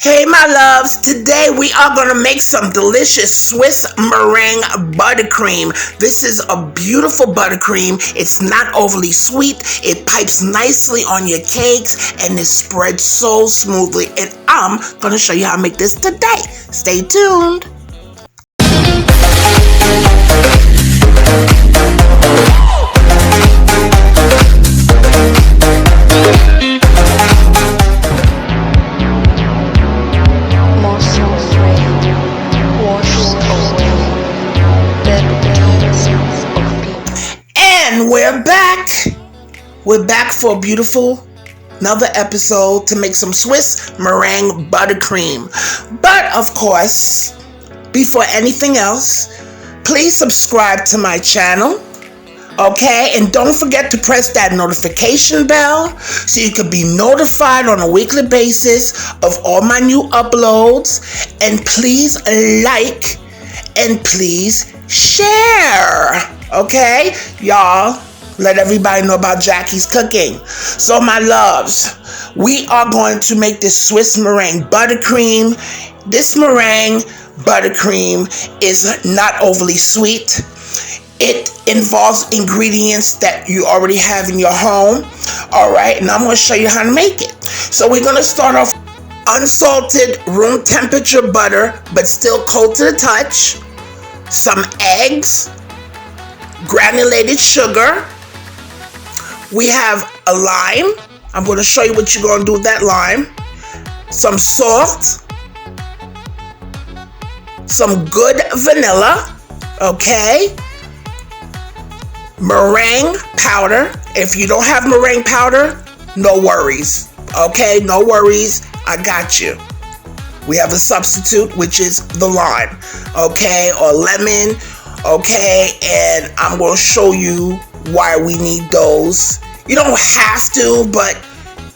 Hey my loves, today we are going to make some delicious Swiss meringue buttercream. This is a beautiful buttercream. It's not overly sweet. It pipes nicely on your cakes and it spreads so smoothly. And I'm going to show you how to make this today. Stay tuned. And we're back for a beautiful another episode to make some Swiss meringue buttercream. But of course, before anything else, please subscribe to my channel, okay? And don't forget to press that notification bell so you can be notified on a weekly basis of all my new uploads. And please like and please share. Okay, y'all, let everybody know about Jackie's cooking. So my loves, we are going to make this Swiss meringue buttercream. This meringue buttercream is not overly sweet. It involves ingredients that you already have in your home. All right, and I'm going to show you how to make it. So we're going to start off unsalted room temperature butter, but still cold to the touch. Some eggs, granulated sugar. We have a lime. I'm going to show you what you're going to do with that lime. Some salt. Some good vanilla. Okay. Meringue powder. If you don't have meringue powder, no worries. Okay, no worries. I got you. We have a substitute, which is the lime. Okay, or lemon. Okay, and I'm going to show you why we need those. You don't have to, but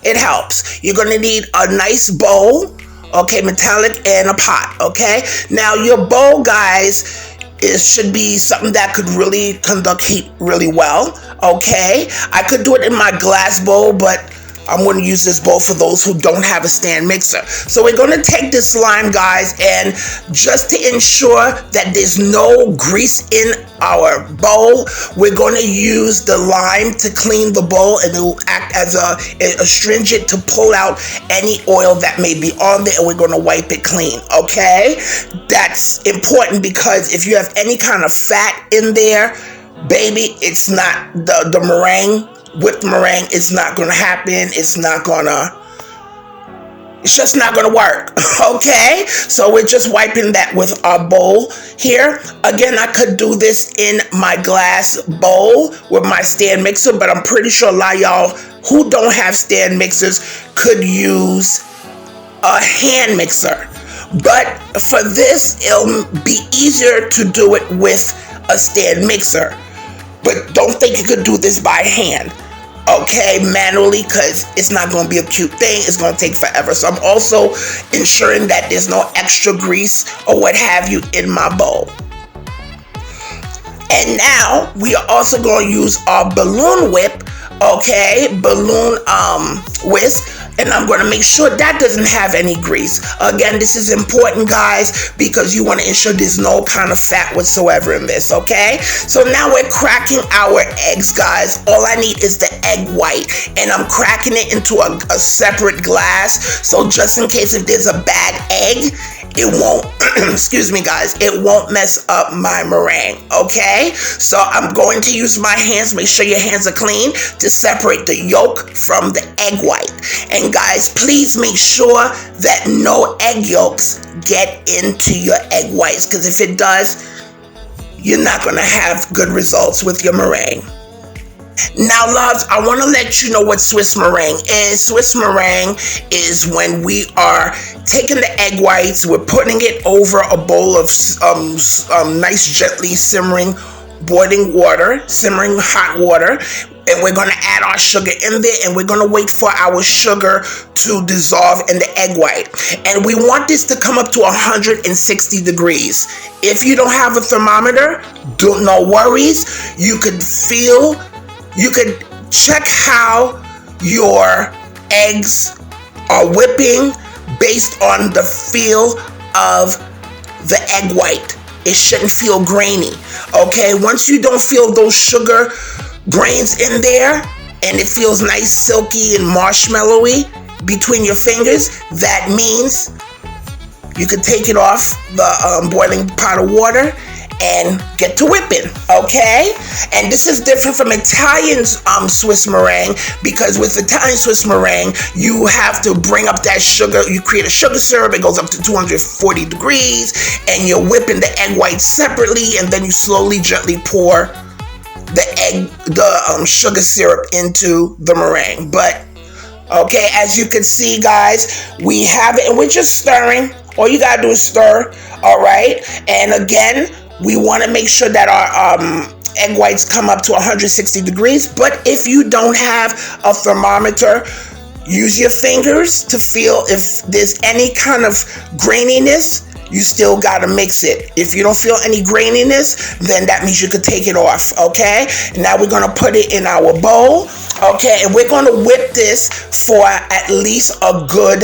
it helps. You're going to need a nice bowl, okay, metallic, and a pot, okay? Now, your bowl, guys, it should be something that could really conduct heat really well, okay? I could do it in my glass bowl, but I'm going to use this bowl for those who don't have a stand mixer. So we're going to take this lime, guys, and just to ensure that there's no grease in our bowl, we're going to use the lime to clean the bowl, and it will act as a astringent to pull out any oil that may be on there, and we're going to wipe it clean, okay? That's important because if you have any kind of fat in there, baby, it's not the meringue. Whipped meringue, it's not going to happen. It's just not going to work. Okay? So we're just wiping that with our bowl here. Again, I could do this in my glass bowl with my stand mixer, but I'm pretty sure a lot of y'all who don't have stand mixers could use a hand mixer. But for this, it'll be easier to do it with a stand mixer. But don't think you could do this by hand, okay, manually, because it's not going to be a cute thing. It's going to take forever. So I'm also ensuring that there's no extra grease or what have you in my bowl. And now we are also going to use our balloon whip, okay, balloon whisk. And I'm going to make sure that doesn't have any grease. Again, this is important, guys, because you want to ensure there's no kind of fat whatsoever in this, okay? So now we're cracking our eggs, guys. All I need is the egg white, and I'm cracking it into a separate glass. So just in case if there's a bad egg, it won't, excuse me, guys, it won't mess up my meringue, okay? So I'm going to use my hands. Make sure your hands are clean to separate the yolk from the egg white. And guys, please make sure that no egg yolks get into your egg whites, because if it does, you're not going to have good results with your meringue. Now, loves, I want to let you know what Swiss meringue is. Swiss meringue is when we are taking the egg whites, we're putting it over a bowl of nice, gently simmering boiling water, simmering hot water, and we're going to add our sugar in there, and we're going to wait for our sugar to dissolve in the egg white. And we want this to come up to 160 degrees. If you don't have a thermometer, no worries. You could check how your eggs are whipping based on the feel of the egg white. It shouldn't feel grainy, okay? Once you don't feel those sugar grains in there and it feels nice, silky, and marshmallowy between your fingers, that means you could take it off the boiling pot of water and get to whipping, okay? And this is different from Italian Swiss meringue, because with Italian Swiss meringue, you have to bring up that sugar. You create a sugar syrup, it goes up to 240 degrees, and you're whipping the egg whites separately, and then you slowly, gently pour the sugar syrup into the meringue. But, okay, as you can see, guys, we have it, and we're just stirring. All you gotta do is stir, all right? And again, we want to make sure that our egg whites come up to 160 degrees. But if you don't have a thermometer, use your fingers to feel if there's any kind of graininess. You still got to mix it. If you don't feel any graininess, then that means you could take it off, okay? Now we're going to put it in our bowl, okay? And we're going to whip this for at least a good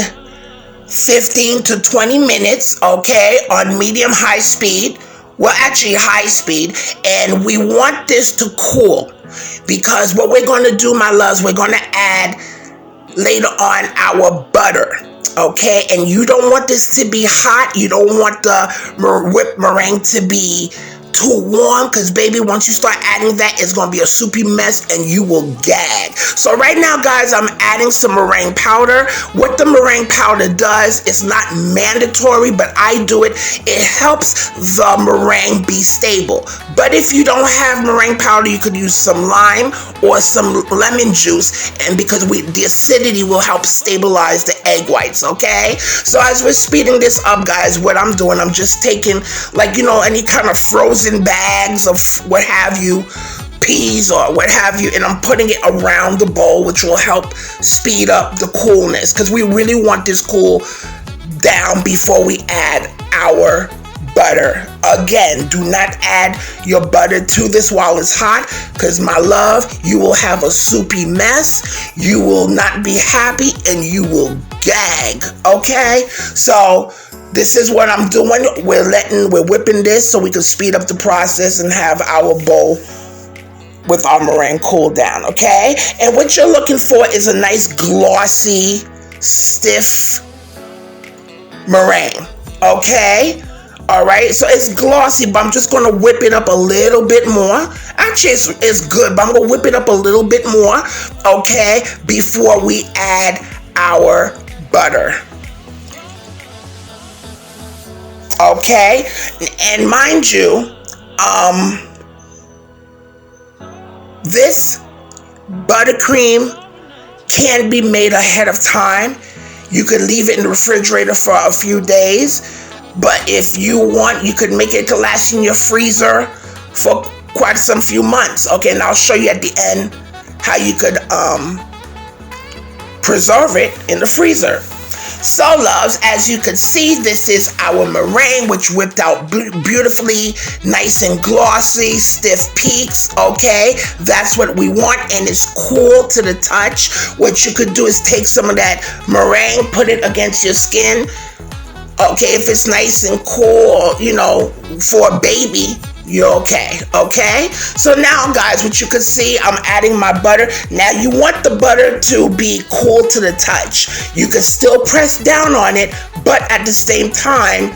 15 to 20 minutes, okay, on medium-high speed. Well, actually high speed, and we want this to cool, because what we're going to do, my loves, we're going to add later on our butter, okay? And you don't want this to be hot. You don't want the whipped meringue to be too warm, because baby, once you start adding that, it's going to be a soupy mess and you will gag. So right now, guys, I'm adding some meringue powder. What the meringue powder does, it's not mandatory, but I do it. It helps the meringue be stable. But if you don't have meringue powder, you could use some lime or some lemon juice, and because the acidity will help stabilize the egg whites, okay? So as we're speeding this up, guys, what I'm doing, I'm just taking, like, you know, any kind of frozen bags of what have you, peas or what have you, and I'm putting it around the bowl, which will help speed up the coolness, because we really want this cool down before we add our butter. Again, do not add your butter to this while it's hot, because my love, you will have a soupy mess, you will not be happy, and you will gag, okay? So this is what I'm doing. We're whipping this so we can speed up the process and have our bowl with our meringue cool down, okay? And what you're looking for is a nice glossy, stiff meringue, okay? All right, so it's glossy, but I'm just going to whip it up a little bit more. Actually, it's good, but I'm going to whip it up a little bit more, okay, before we add our butter. Okay, and mind you, this buttercream can be made ahead of time. You could leave it in the refrigerator for a few days, but if you want, you could make it to last in your freezer for quite some few months. Okay, and I'll show you at the end how you could preserve it in the freezer. So, loves, as you can see, this is our meringue, which whipped out beautifully, nice and glossy, stiff peaks, okay? That's what we want, and it's cool to the touch. What you could do is take some of that meringue, put it against your skin, okay? If it's nice and cool, you know, for a baby, you're okay, okay? So now, guys, what you can see, I'm adding my butter. Now, you want the butter to be cool to the touch. You can still press down on it, but at the same time,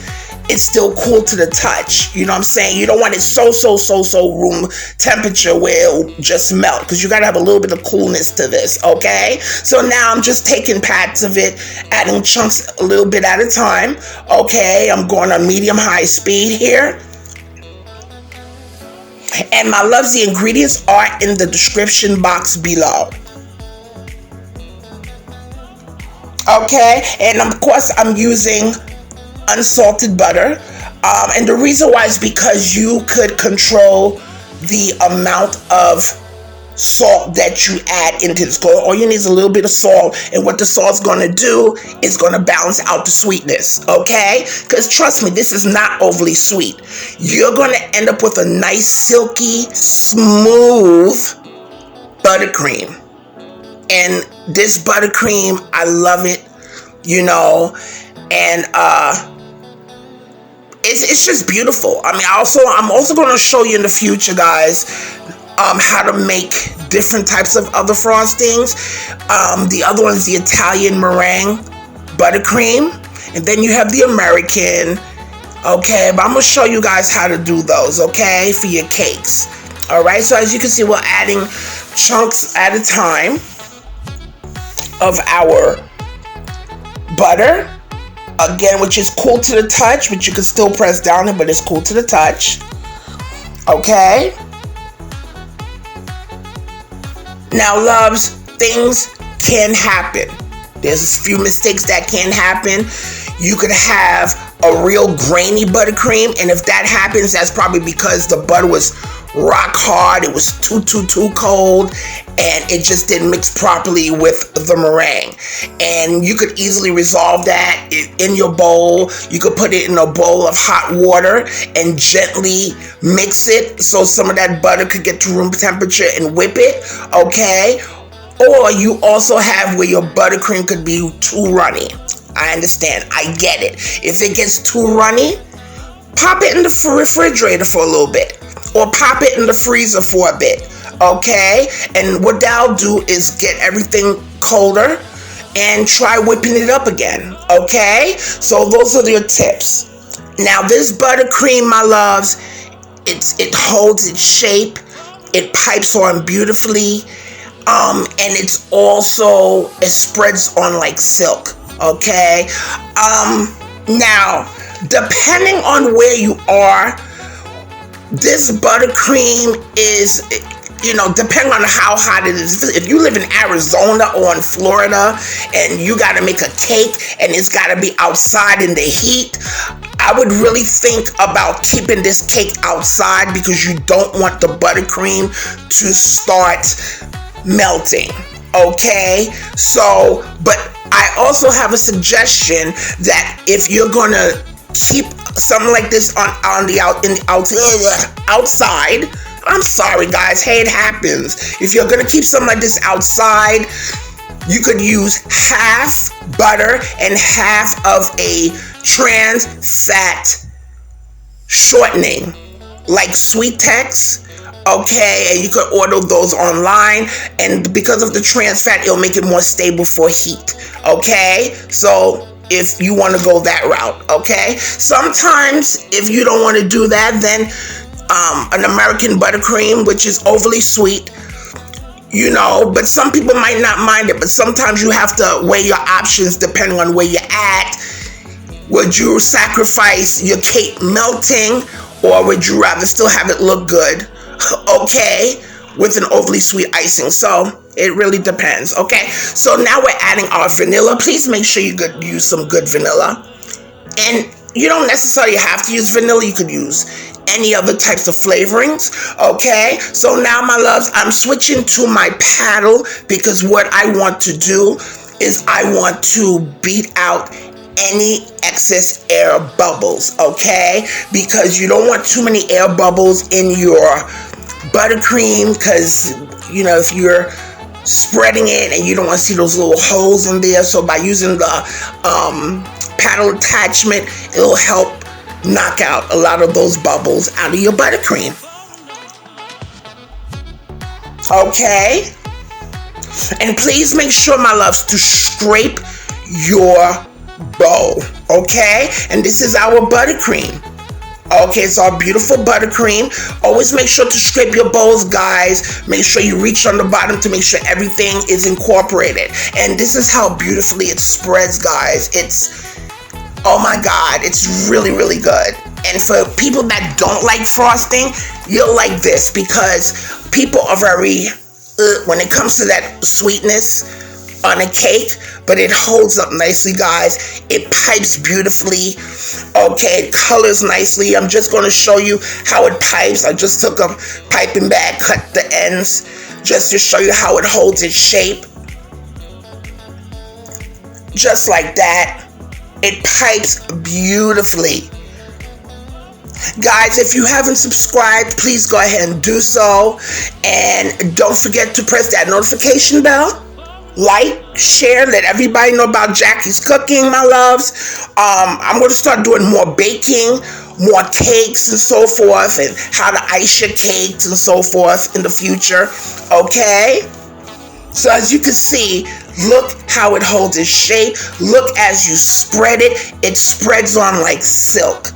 it's still cool to the touch. You know what I'm saying? You don't want it so room temperature where it'll just melt, because you got to have a little bit of coolness to this, okay? So now I'm just taking pats of it, adding chunks a little bit at a time, okay? I'm going on medium-high speed here. And my loves, the ingredients are in the description box below. Okay, and of course I'm using unsalted butter. And the reason why is because you could control the amount of salt that you add into this. All you need is a little bit of salt, and what the salt's going to do is going to balance out the sweetness, okay? Because trust me, this is not overly sweet. You're going to end up with a nice, silky, smooth buttercream. And this buttercream, I love it, you know. And it's just beautiful. I mean, I'm also going to show you in the future, guys, how to make different types of other frostings. The other one is the Italian meringue buttercream, and then you have the American. Okay, but I'm gonna show you guys how to do those, okay, for your cakes. All right, so as you can see, we're adding chunks at a time of our butter, again, which is cool to the touch, but you can still press down it, but it's cool to the touch. Okay. Now, loves, things can happen. There's a few mistakes that can happen. You could have a real grainy buttercream, and if that happens, that's probably because the butter was rock hard, it was too cold, and it just didn't mix properly with the meringue. And you could easily resolve that in your bowl. You could put it in a bowl of hot water and gently mix it so some of that butter could get to room temperature and whip it, okay? Or you also have where your buttercream could be too runny. I understand. I get it. If it gets too runny, pop it in the refrigerator for a little bit, or pop it in the freezer for a bit, okay? And what that'll do is get everything colder and try whipping it up again, okay? So those are your tips. Now, this buttercream, my loves, it holds its shape. It pipes on beautifully. And it's also, it spreads on like silk. Okay. Now, depending on where you are, this buttercream is, depending on how hot it is. If you live in Arizona or in Florida and you got to make a cake and it's got to be outside in the heat, I would really think about keeping this cake outside, because you don't want the buttercream to start melting. Okay, so, but I also have a suggestion that if you're gonna keep something like this outside, I'm sorry guys, hey, it happens. If you're gonna keep something like this outside, you could use half butter and half of a trans fat shortening, like Sweet Tex. Okay, and you could order those online, and because of the trans fat, it'll make it more stable for heat. Okay, so if you want to go that route, okay. Sometimes if you don't want to do that, then an American buttercream, which is overly sweet, but some people might not mind it, but sometimes you have to weigh your options depending on where you're at. Would you sacrifice your cake melting, or would you rather still have it look good, okay, with an overly sweet icing? So it really depends. Okay, so now we're adding our vanilla. Please make sure you could use some good vanilla, and you don't necessarily have to use vanilla. You could use any other types of flavorings. Okay, so now, my loves, I'm switching to my paddle, because what I want to do is I want to beat out any excess air bubbles, okay? Because you don't want too many air bubbles in your buttercream, because if you're spreading it and you don't want to see those little holes in there. So by using the paddle attachment, it'll help knock out a lot of those bubbles out of your buttercream. Okay, and please make sure, my loves, to scrape your bowl. Okay, and this is our buttercream. Okay, it's our beautiful buttercream. Always make sure to scrape your bowls, guys. Make sure you reach on the bottom to make sure everything is incorporated. And this is how beautifully it spreads, guys. Oh my God, it's really, really good. And for people that don't like frosting, you'll like this, because people are very, when it comes to that sweetness on a cake, but it holds up nicely, guys. It pipes beautifully. Okay, it colors nicely. I'm just going to show you how it pipes. I just took a piping bag, cut the ends, just to show you how it holds its shape. Just like that. It pipes beautifully. Guys, if you haven't subscribed, please go ahead and do so. And don't forget to press that notification bell. like, share, let everybody know about Jackie's cooking, my loves. I'm going to start doing more baking, more cakes and so forth, and how to ice your cakes and so forth in the future. Okay? So as you can see, look how it holds its shape. Look as you spread it. It spreads on like silk.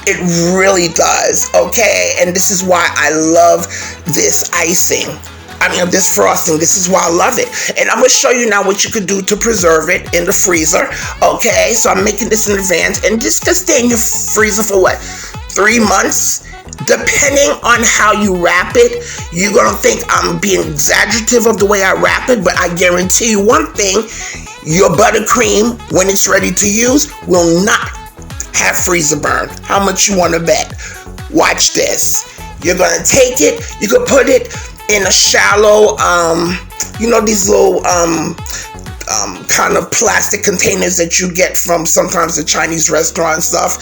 It really does. Okay? And this is why I love this icing. This frosting. This is why I love it. And I'm going to show you now what you could do to preserve it in the freezer. Okay, so I'm making this in advance. And this can stay in your freezer for what? 3 months? Depending on how you wrap it, you're going to think I'm being exaggerative of the way I wrap it. But I guarantee you one thing. Your buttercream, when it's ready to use, will not have freezer burn. How much you want to bet? Watch this. You're going to take it. You can put it in a shallow, these little kind of plastic containers that you get from sometimes the Chinese restaurant stuff.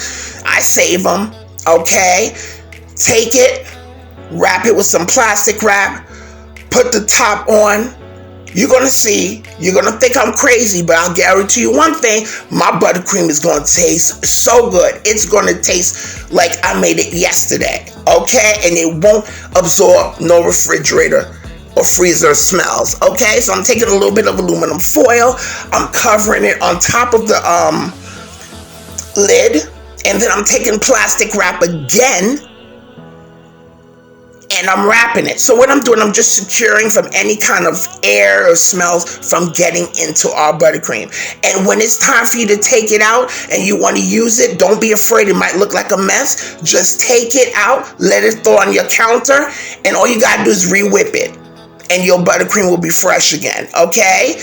I save them, okay? Take it, wrap it with some plastic wrap, put the top on. You're going to see, you're going to think I'm crazy, but I'll guarantee you one thing, my buttercream is going to taste so good. It's going to taste like I made it yesterday, okay? And it won't absorb no refrigerator or freezer smells, okay? So I'm taking a little bit of aluminum foil. I'm covering it on top of the lid. And then I'm taking plastic wrap again. And I'm wrapping it. So what I'm doing, I'm just securing from any kind of air or smells from getting into our buttercream. And when it's time for you to take it out and you want to use it, don't be afraid. It might look like a mess. Just take it out, let it thaw on your counter, and all you got to do is re-whip it. And your buttercream will be fresh again, okay?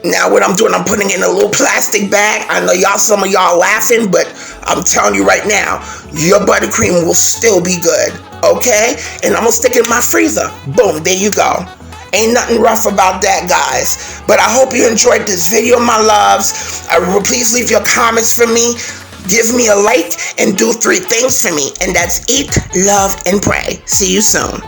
Now what I'm doing, I'm putting it in a little plastic bag. I know some of y'all laughing, but I'm telling you right now, your buttercream will still be good, okay? And I'm gonna stick it in my freezer. Boom, there you go. Ain't nothing rough about that, guys. But I hope you enjoyed this video, my loves. Please leave your comments for me. Give me a like and do 3 things for me. And that's eat, love, and pray. See you soon.